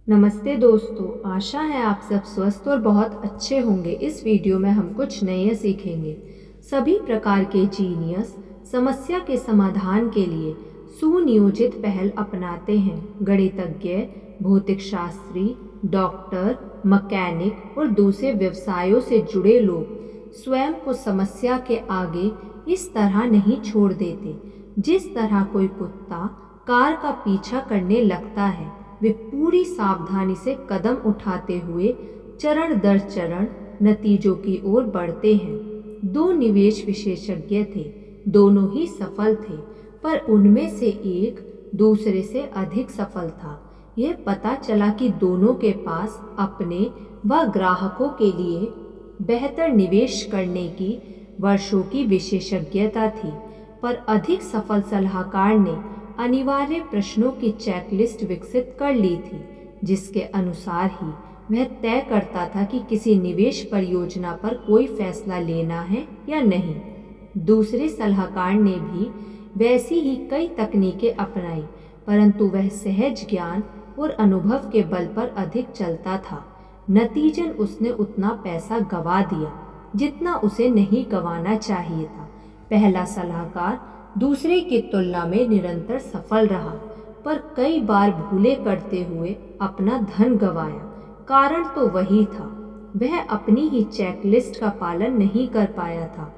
नमस्ते दोस्तों, आशा है आप सब स्वस्थ और बहुत अच्छे होंगे। इस वीडियो में हम कुछ नए सीखेंगे। सभी प्रकार के जीनियस समस्या के समाधान के लिए सुनियोजित पहल अपनाते हैं। गणितज्ञ, भौतिक शास्त्री, डॉक्टर, मैकेनिक और दूसरे व्यवसायों से जुड़े लोग स्वयं को समस्या के आगे इस तरह नहीं छोड़ देते। जिस तरह कोई कुत्ता कार का पीछा करने लगता है, वे पूरी सावधानी से कदम उठाते हुए चरण दर चरण नतीजों की ओर बढ़ते हैं। दो निवेश विशेषज्ञ थे, दोनों ही सफल थे, पर उनमें से एक दूसरे से अधिक सफल था। यह पता चला कि दोनों के पास अपने व ग्राहकों के लिए बेहतर निवेश करने की वर्षों की विशेषज्ञता थी, पर अधिक सफल सलाहकार ने अनिवार्य प्रश्नों की चेकलिस्ट विकसित कर ली थी, जिसके अनुसार ही वह तय करता था कि किसी निवेश परियोजना पर कोई फैसला लेना है या नहीं। दूसरे सलाहकार ने भी वैसी ही कई तकनीकें अपनाई, परंतु वह सहज ज्ञान और अनुभव के बल पर अधिक चलता था। नतीजन उसने उतना पैसा गंवा दिया जितना उसे नहीं गंवाना चाहिए था। पहला सलाहकार दूसरे की तुलना में निरंतर सफल रहा, पर कई बार भूले करते हुए अपना धन गंवाया। कारण तो वही था, वह अपनी ही चेकलिस्ट का पालन नहीं कर पाया था।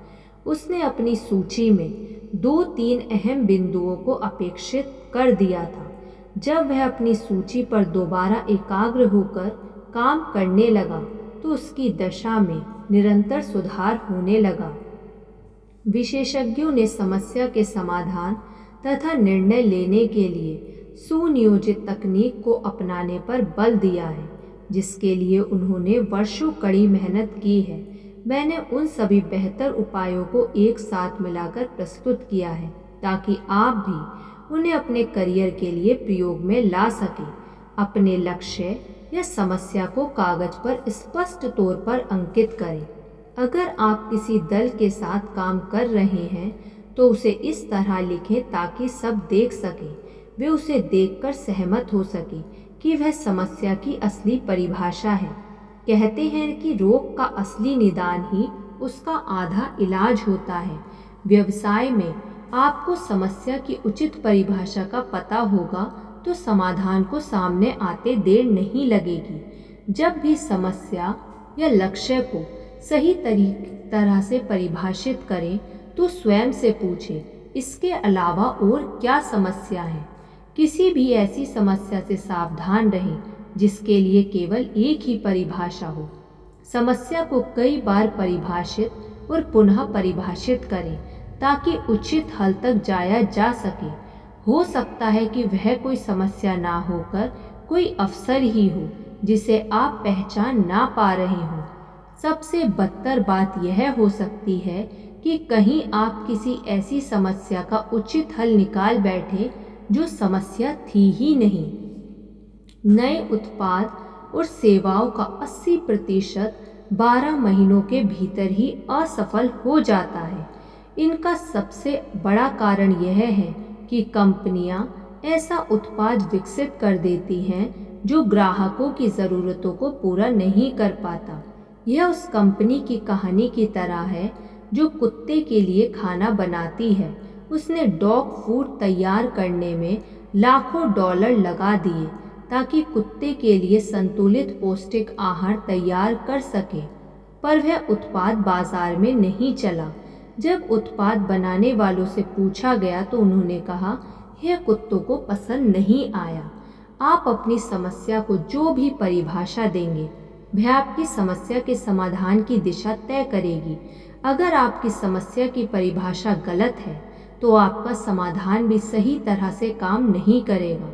उसने अपनी सूची में 2-3 अहम बिंदुओं को अपेक्षित कर दिया था। जब वह अपनी सूची पर दोबारा एकाग्र होकर काम करने लगा, तो उसकी दशा में निरंतर सुधार होने लगा। विशेषज्ञों ने समस्या के समाधान तथा निर्णय लेने के लिए सुनियोजित तकनीक को अपनाने पर बल दिया है, जिसके लिए उन्होंने वर्षों कड़ी मेहनत की है। मैंने उन सभी बेहतर उपायों को एक साथ मिलाकर प्रस्तुत किया है, ताकि आप भी उन्हें अपने करियर के लिए प्रयोग में ला सकें। अपने लक्ष्य या समस्या को कागज पर स्पष्ट तौर पर अंकित करें। अगर आप किसी दल के साथ काम कर रहे हैं, तो उसे इस तरह लिखें ताकि सब देख सकें, वे उसे देखकर सहमत हो सकें कि वह समस्या की असली परिभाषा है। कहते हैं कि रोग का असली निदान ही उसका आधा इलाज होता है। व्यवसाय में आपको समस्या की उचित परिभाषा का पता होगा, तो समाधान को सामने आते देर नहीं लगेगी। जब भी समस्या या लक्ष्य को सही तरह से परिभाषित करें, तो स्वयं से पूछें, इसके अलावा और क्या समस्या है। किसी भी ऐसी समस्या से सावधान रहें जिसके लिए केवल एक ही परिभाषा हो। समस्या को कई बार परिभाषित और पुनः परिभाषित करें, ताकि उचित हल तक जाया जा सके। हो सकता है कि वह कोई समस्या ना होकर कोई अवसर ही हो, जिसे आप पहचान ना पा रहे हों। सबसे बदतर बात यह हो सकती है कि कहीं आप किसी ऐसी समस्या का उचित हल निकाल बैठे जो समस्या थी ही नहीं। नए उत्पाद और सेवाओं का 80% 12 महीनों के भीतर ही असफल हो जाता है। इनका सबसे बड़ा कारण यह है कि कंपनियां ऐसा उत्पाद विकसित कर देती हैं जो ग्राहकों की ज़रूरतों को पूरा नहीं कर पाता। यह उस कंपनी की कहानी की तरह है जो कुत्ते के लिए खाना बनाती है। उसने डॉग फूड तैयार करने में लाखों डॉलर लगा दिए ताकि कुत्ते के लिए संतुलित पौष्टिक आहार तैयार कर सके, पर वह उत्पाद बाजार में नहीं चला। जब उत्पाद बनाने वालों से पूछा गया, तो उन्होंने कहा, यह कुत्तों को पसंद नहीं आया। आप अपनी समस्या को जो भी परिभाषा देंगे, वह आपकी समस्या के समाधान की दिशा तय करेगी। अगर आपकी समस्या की परिभाषा गलत है, तो आपका समाधान भी सही तरह से काम नहीं करेगा।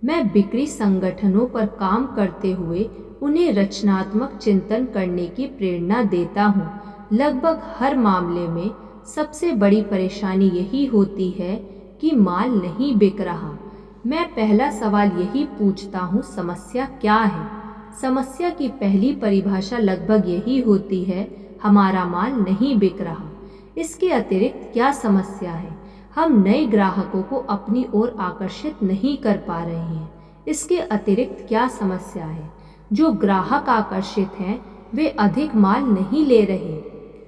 मैं बिक्री संगठनों पर काम करते हुए उन्हें रचनात्मक चिंतन करने की प्रेरणा देता हूँ। लगभग हर मामले में सबसे बड़ी परेशानी यही होती है कि माल नहीं बिक रहा। मैं पहला सवाल यही पूछता हूँ, समस्या क्या है? समस्या की पहली परिभाषा लगभग यही होती है, हमारा माल नहीं बिक रहा। इसके अतिरिक्त क्या समस्या है? हम नए ग्राहकों को अपनी ओर आकर्षित नहीं कर पा रहे हैं। इसके अतिरिक्त क्या समस्या है? जो ग्राहक आकर्षित हैं वे अधिक माल नहीं ले रहे,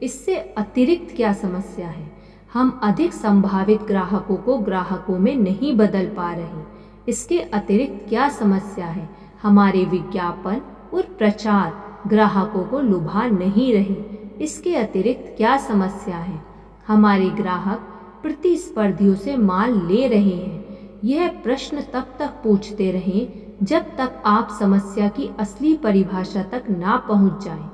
इससे अतिरिक्त क्या समस्या है? हम अधिक संभावित ग्राहकों को ग्राहकों में नहीं बदल पा रहे, इसके अतिरिक्त क्या समस्या है? हमारे विज्ञापन और प्रचार ग्राहकों को लुभा नहीं रहे, इसके अतिरिक्त क्या समस्या है? हमारे ग्राहक प्रतिस्पर्धियों से माल ले रहे हैं। यह प्रश्न तब तक पूछते रहें जब तक आप समस्या की असली परिभाषा तक ना पहुंच जाएं।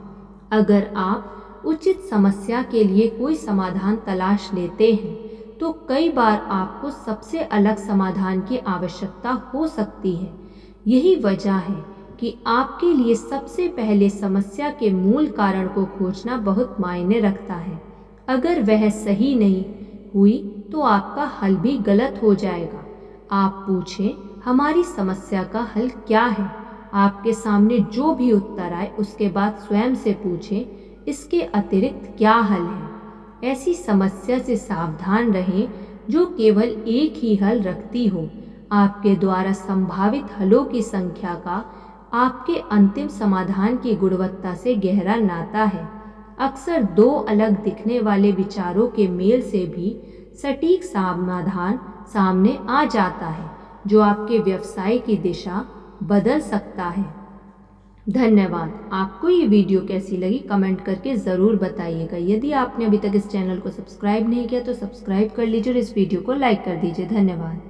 अगर आप उचित समस्या के लिए कोई समाधान तलाश लेते हैं तो कई बार आपको सबसे अलग समाधान की आवश्यकता हो सकती है। यही वजह है कि आपके लिए सबसे पहले समस्या के मूल कारण को खोजना बहुत मायने रखता है। अगर वह सही नहीं हुई तो आपका हल भी गलत हो जाएगा। आप पूछें, हमारी समस्या का हल क्या है? आपके सामने जो भी उत्तर आए उसके बाद स्वयं से पूछें, इसके अतिरिक्त क्या हल है? ऐसी समस्या से सावधान रहें जो केवल एक ही हल रखती हो। आपके द्वारा संभावित हलों की संख्या का आपके अंतिम समाधान की गुणवत्ता से गहरा नाता है। अक्सर दो अलग दिखने वाले विचारों के मेल से भी सटीक समाधान सामने आ जाता है जो आपके व्यवसाय की दिशा बदल सकता है। धन्यवाद। आपको ये वीडियो कैसी लगी कमेंट करके ज़रूर बताइएगा। यदि आपने अभी तक इस चैनल को सब्सक्राइब नहीं किया तो सब्सक्राइब कर लीजिए और इस वीडियो को लाइक कर दीजिए। धन्यवाद।